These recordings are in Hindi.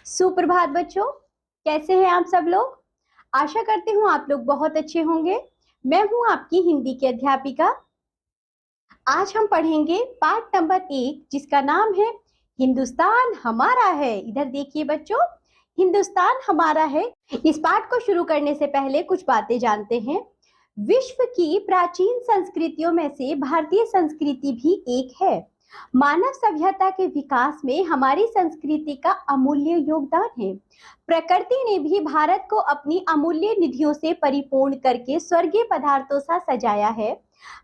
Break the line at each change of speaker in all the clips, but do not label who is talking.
सुप्रभात बच्चों, कैसे हैं आप सब लोग। आशा करती हूँ आप लोग बहुत अच्छे होंगे। मैं हूँ आपकी हिंदी की अध्यापिका। आज हम पढ़ेंगे पाठ नंबर 1 जिसका नाम है हिंदुस्तान हमारा है। इधर देखिए बच्चों, हिंदुस्तान हमारा है। इस पाठ को शुरू करने से पहले कुछ बातें जानते हैं। विश्व की प्राचीन संस्कृतियों में से भारतीय संस्कृति भी एक है। मानव सभ्यता के विकास में हमारी संस्कृति का अमूल्य योगदान है। प्रकृति ने भी भारत को अपनी अमूल्य निधियों से परिपूर्ण करके स्वर्गीय पदार्थों सा सजाया है।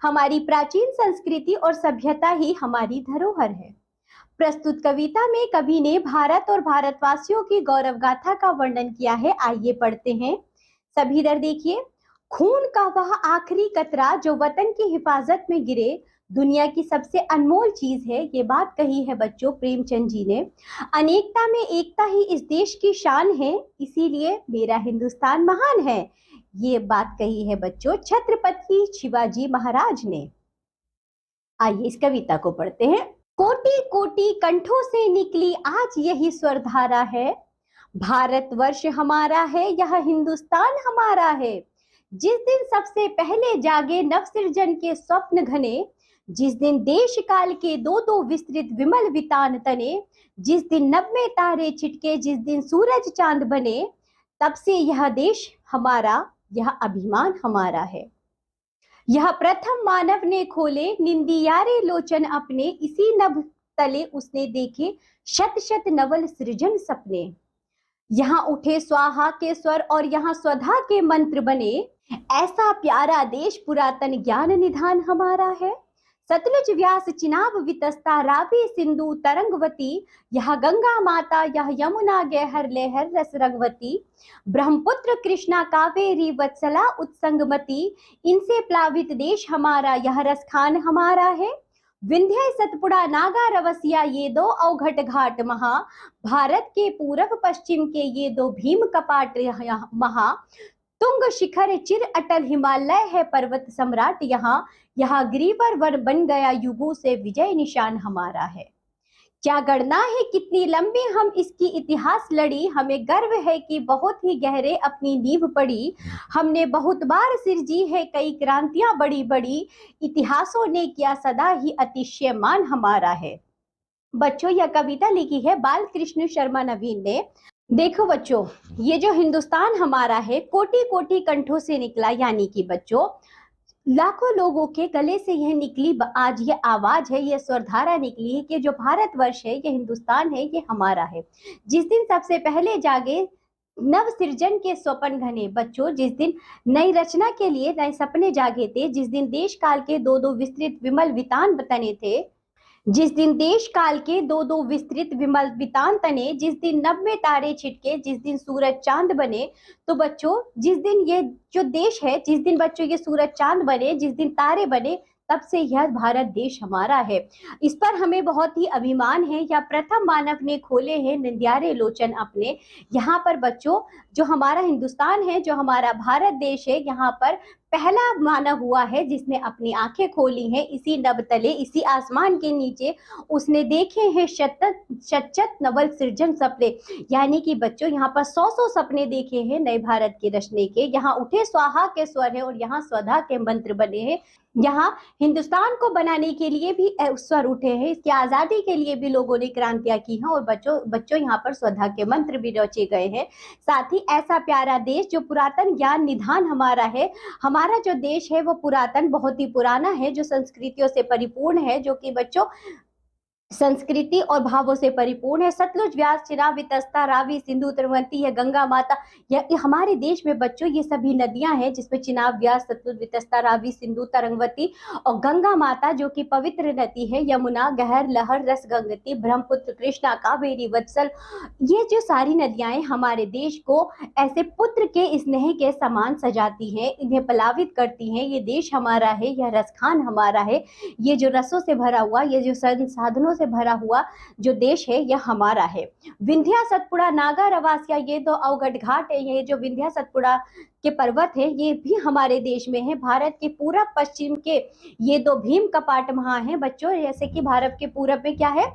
हमारी प्राचीन संस्कृति और सभ्यता ही हमारी धरोहर है। प्रस्तुत कविता में कवि ने भारत और भारतवासियों की गौरव गाथा का वर्णन किया है। आइए पढ़ते हैं। सभी इधर देखिए। खून का वह आखिरी कतरा जो वतन की हिफाजत में गिरे दुनिया की सबसे अनमोल चीज है। ये बात कही है बच्चों प्रेमचंद जी ने। अनेकता में एकता ही इस देश की शान है, इसीलिए मेरा हिंदुस्तान महान है। ये बात कही है बच्चों छत्रपति शिवाजी महाराज ने। आइए इस कविता को पढ़ते हैं। कोटि कोटि कंठों से निकली आज यही स्वरधारा है। भारतवर्ष हमारा है, यह हिंदुस्तान हमारा है। जिस दिन सबसे पहले जागे नवसृजन के स्वप्न घने, जिस दिन देश काल के दो दो विस्तृत विमल वितान तने, जिस दिन नभ में तारे छिटके, जिस दिन सूरज चांद बने, तब से यह देश हमारा, यह अभिमान हमारा है। यह प्रथम मानव ने खोले निंदियारे लोचन अपने, इसी नभ तले उसने देखे शत शत नवल सृजन सपने। यहाँ उठे स्वाहा के स्वर और यहाँ स्वधा के मंत्र बने, ऐसा प्यारा देश पुरातन ज्ञान निधान हमारा है। सतलुज व्यास चिनाब वितस्ता रावी सिंधु तरंगवती, यह गंगा माता यह यमुना गहर लहर रस रंगवती। ब्रह्मपुत्र कृष्णा कावेरी वत्सला उत्संगमती, इनसे प्लावित देश हमारा, यह रसखान हमारा है। विंध्य सतपुड़ा नागा रवसिया ये दो अवघट घाट महा, भारत के पूरब पश्चिम के ये दो भीम कपाट महा। तुंग शिखर चिर अटल हिमालय है पर्वत सम्राट यहाँ, यहाँ गिरिवर वर बन गया युगों से विजय निशान हमारा है। क्या गणना है कितनी लंबी हम इसकी इतिहास लड़ी, हमें गर्व है कि बहुत ही गहरे अपनी नींव पड़ी। हमने बहुत बार सिरजी है कई क्रांतियां बड़ी बड़ी, इतिहासों ने किया सदा ही अतिशय मान हमारा है। बच्चों यह कविता लिखी है बाल कृष्ण शर्मा नवीन ने। देखो बच्चों, ये जो हिंदुस्तान हमारा है कोटि कोटि कंठों से निकला, यानी कि बच्चों लाखों लोगों के गले से यह निकली आज ये आवाज है, ये स्वरधारा निकली है कि जो भारतवर्ष है, ये हिंदुस्तान है, ये हमारा है। जिस दिन सबसे पहले जागे नव सृजन के स्वप्न घने, बच्चों जिस दिन नई रचना के लिए नए सपने जागे थे, जिस दिन देश काल के दो दो विस्तृत विमल वितान बतने थे, जिस दिन देश काल के दो दो विस्तृत विमल वितान तने, जिस दिन नभ में तारे छिटके, जिस दिन सूरज चांद बने। तो बच्चों जिस दिन ये जो देश है, जिस दिन बच्चों ये सूरज चांद बने, जिस दिन तारे बने, तब से यह भारत देश हमारा है। इस पर हमें बहुत ही अभिमान है। या प्रथम मानव ने खोले हैं निंदियारे लोचन अपने। यहाँ पर बच्चों जो हमारा हिंदुस्तान है, जो हमारा भारत देश है, यहाँ पर पहला मानव हुआ है जिसने अपनी आंखें खोली हैं। इसी नभ तले, इसी आसमान के नीचे उसने देखे हैं शत नवल सृजन सपने, यानी कि बच्चों यहाँ पर 100 सपने देखे हैं नए भारत के रचने के। यहाँ उठे स्वाहा के स्वर है और यहाँ स्वधा के मंत्र बने हैं। यहाँ हिंदुस्तान को बनाने के लिए भी स्वर उठे हैं, इसकी आजादी के लिए भी लोगों ने क्रांतियां की हैं और बच्चों यहाँ पर स्वधा के मंत्र भी रचे गए हैं। साथ ही ऐसा प्यारा देश जो पुरातन ज्ञान निधान हमारा है। हमारा जो देश है वो पुरातन, बहुत ही पुराना है, जो संस्कृतियों से परिपूर्ण है, जो कि बच्चों संस्कृति और भावों से परिपूर्ण है। सतलुज व्यास चिनाब वितस्ता रावी सिंधु तरंगवती है गंगा माता, यह हमारे देश में बच्चों ये सभी नदियां हैं जिसमें चिनाब व्यास सतलुज वितस्ता रावी सिंधु तरंगवती और गंगा माता जो कि पवित्र नदी है, यमुना गहर लहर रस गंगती, ब्रह्मपुत्र कृष्णा कावेरी वत्सल, ये जो सारी नदियां हमारे देश को ऐसे पुत्र के स्नेह के समान सजाती हैं, इन्हें पलावित करती हैं। ये देश हमारा है, यह रसखान हमारा है। ये जो रसों से भरा हुआ, ये जो संसाधनों से भरा हुआ जो देश है, यह हमारा है। विंध्या सतपुड़ा नागा रवासिया ये दो अवघट घाट है। ये जो विंध्या सतपुड़ा के पर्वत है ये भी हमारे देश में है। भारत के पूरब पश्चिम के ये दो भीम कपाट महा है। बच्चों जैसे कि भारत के पूरब में क्या है,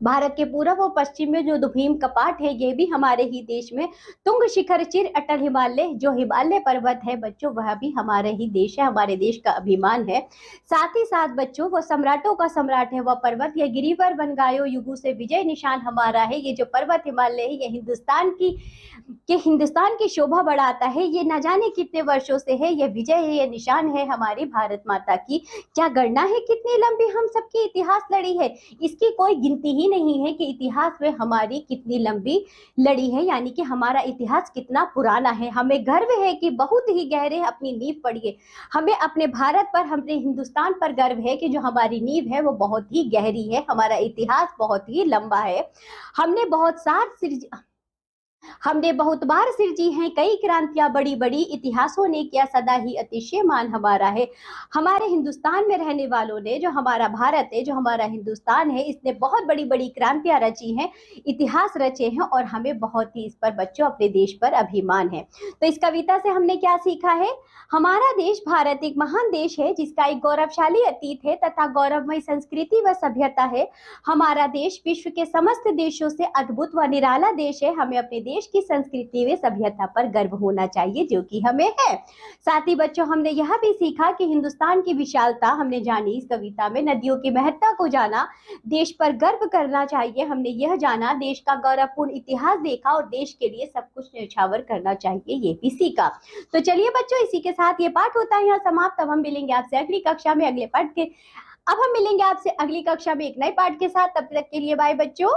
भारत के पूर्व और पश्चिम में जो दुभीम कपाट है, ये भी हमारे ही देश में। तुंग शिखर चिर अटल हिमालय, जो हिमालय पर्वत है बच्चों, वह भी हमारे ही देश है, हमारे देश का अभिमान है। साथ ही साथ बच्चों, वो सम्राटों का सम्राट है वह पर्वत, ये गिरिवर बन गायो युगों से विजय निशान हमारा है। ये जो पर्वत हिमालय है, ये हिंदुस्तान की शोभा बढ़ाता है। ये न जाने कितने वर्षों से है, ये विजय है, ये निशान है हमारी भारत माता की। क्या गणना है कितनी लंबी हम सबकी इतिहास लड़ी है, इसकी कोई गिनती ही नहीं है कि इतिहास में हमारी कितनी लंबी लड़ी है, यानी कि हमारा इतिहास कितना पुराना है। हमें गर्व है कि बहुत ही गहरे अपनी नींव पड़ी है। हमें अपने भारत पर, अपने हिंदुस्तान पर गर्व है कि जो हमारी नींव है वो बहुत ही गहरी है, हमारा इतिहास बहुत ही लंबा है। हमने बहुत सार हमने बहुत बार सिरजी हैं कई क्रांतियां बड़ी बड़ी, इतिहासों ने किया सदा ही अतिशय मान हमारा है। हमारे हिंदुस्तान में रहने वालों ने, जो हमारा भारत है, जो हमारा हिंदुस्तान है, इसने बहुत बड़ी बड़ी क्रांतियां रची हैं, इतिहास रचे हैं, और हमें बहुत ही इस पर बच्चों अपने देश पर अभिमान है। तो इस कविता से हमने क्या सीखा है? हमारा देश भारत एक महान देश है जिसका एक गौरवशाली अतीत है तथा गौरवमय संस्कृति व सभ्यता है। हमारा देश विश्व के समस्त देशों से अद्भुत व निराला देश है। हमें अपने देश की संस्कृति व सभ्यता पर गर्व होना चाहिए, जो कि हमें है। साथ ही बच्चों, हमने यह भी सीखा कि हिंदुस्तान की विशालता हमने जानी इस कविता में, नदियों की महत्ता को जाना, देश पर गर्व करना चाहिए हमने यह जाना, देश का गौरवपूर्ण इतिहास देखा और देश के लिए सब कुछ न्यौछावर करना चाहिए, ये भी सीखा। तो चलिए बच्चों, इसी के साथ ये पाठ होता है यहाँ समाप्त। अब हम मिलेंगे आपसे अगली कक्षा में, अगले पाठ के अब हम मिलेंगे आपसे अगली कक्षा में एक नए पाठ के साथ। तब तक के लिए बाय बच्चों।